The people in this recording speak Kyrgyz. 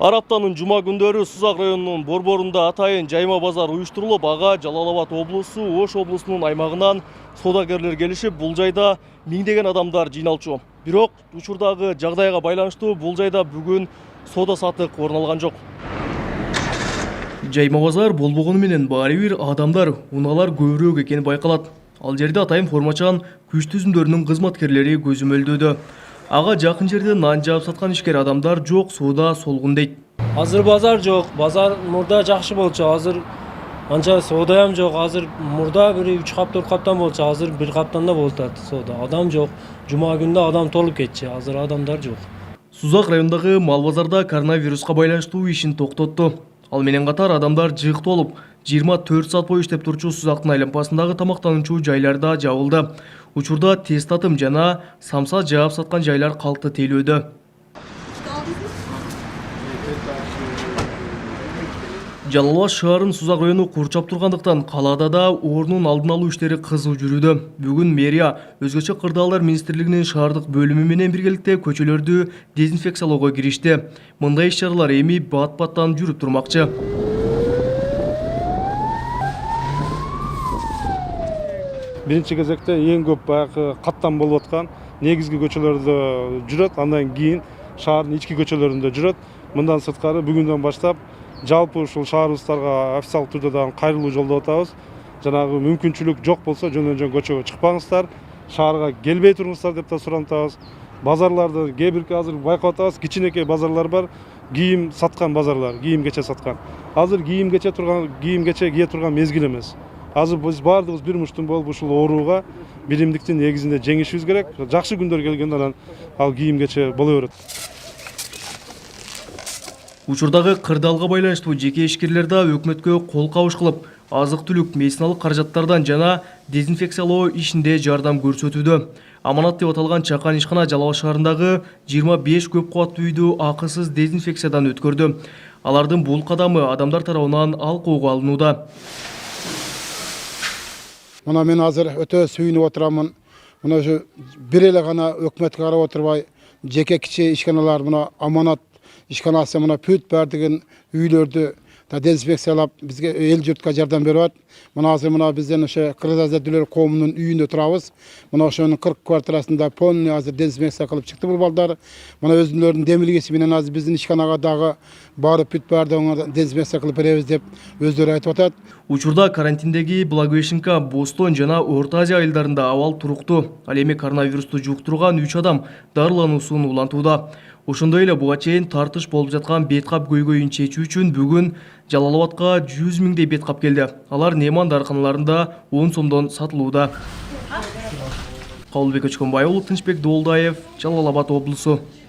Ар аптанын жума күндөрү Сузак районунун борборунда атайын жайма базар уюштурулуп, ага Жалал Абад облусу, Ош облусунун аймагынан соодагерлер келишип, бул жайда миңдеген адамдар жыйналчу. Бирок учурдагы жагдайга байланыштуу бул жайда бүгүн соода сатык орун алган жок. Жайма базар болбогону менен баары бир адамдар, унаалар көбүрөөк экени байкалат. Ал жерде атайын формачан күч түзүмдөрүнүн кызматкерлери көзөмөлдөөдө. Ага жакын жерде нан жаап саткан ишкер адамдар жок, соода солгун дейт. Азыр базар жок, базар мурда жакшы болчу, азыр анча соода ham жок. Азыр мурда бир 3 кап 4 каптан болчу, азыр 1 каптанда болуп атат соода. Адам жок. Жума күндө адам толуп кетчү, азыр адамдар жок. Сузак районундагы мал базарда коронавируска байланыштуу ишин токтотту. Ал менен катар адамдар жыйктуу болуп, 24 саат бою иштеп турчу Сузактын айланпасындагы тамактануучу жайларда жабылды. Учурда тез татым жана самса жаап саткан жайлар калкты тейлөөдө. Жалал Абад шаарын Сузак району курчап тургандыктан калаада да орнун алдын алуу иштери кызуу жүрүүдө. Бүгүн мэрия өзгөчө кырдаалдар министрлигинин шаардык бөлүмү менен биргеликте көчөлөрдү дезинфекциялоого киришти. Мындай иш-чаралар эми бат-баттан жүрүп турмакчы. Биринчи кезекте эң көп баягы каттам болуп аткан негизги көчөлөрдө жүрөт, андан кийин шаардын ички көчөлөрүндө жүрөт. Мындан сырткары бүгүндөн баштап жалпы ушул шаарыбыздарга официалдык түрдө дагы кайрылуу жолдоп атабыз. Жанагы мүмкүнчүлүк жок болсо жөн көчөгө чыкпаңыздар, шаарга келбей туруңуздар деп да суранабыз. Базарларды кээ бирки азыр байкап атабыз, кичинекей базарлар бар, кийим саткан базарлар, кийим-кече саткан. Азыр кийим-кече кие турган мезгил эмес. Азыр биз баардыгыбыз бир муштун болуп ушул ооруга биримдиктин негизинде жеңишибиз керек. Жакшы күндөр келгенде анан ал кийим-кече боло берет. Учурдагы кырдаалга байланыштуу жеке ишкерлер да өкмөткө кол кабыш кылып, азык-түлүк, медициналык каражаттардан жана дезинфекциялоо ишинде жардам көрсөтүүдө. Аманат деп аталган чакан ишкана Жалал Абад шаарындагы 25 көп кубаттуу үйдү акысыз дезинфекциядан өткөрдү. Алардын бул кадамы адамдар тарабынан алкоого алынууда. Мына мен азыр өтө сүйүнүп отурамын. Мына ушу бир эле гана өкмөткө карап отурбай, жеке кичи ишканалар мына Аманат ишканасы мына бүт бардыгын үйлөрдү дезинфекциялап бизге эл журтка жардам берип атат. Мына азыр мына бизден ошо Кыргызадүлөр коомунун үйүндө турабыз. Мына ошонун 40 квартирасында полный азыр дезинфекция кылып чыкты бул балдар. Мына өзүнүн демилгеси менен азыр биздин ишканага дагы барып бүт бардыгын дезинфекция кылып беребиз деп өздөрү айтып атат. Учурда карантиндеги Благовещенка, Бостон жана Орто Азия айылдарында абал туруктуу. Ал эми коронавирусту жуктурган 3 адам дарылануусун улантууда. Ошондой эле буга чейин тартыш болуп жаткан беткап көйгөйүн чечүү үчүн бүгүн Жалал Абадка 100 миңдей беткап келди. Алар Неман дарыканаларында 10 сомдон сатылууда. Кабылбек Өчкөнбай уулу, Тынчбек Доолдаев, Жалал Абад облусу.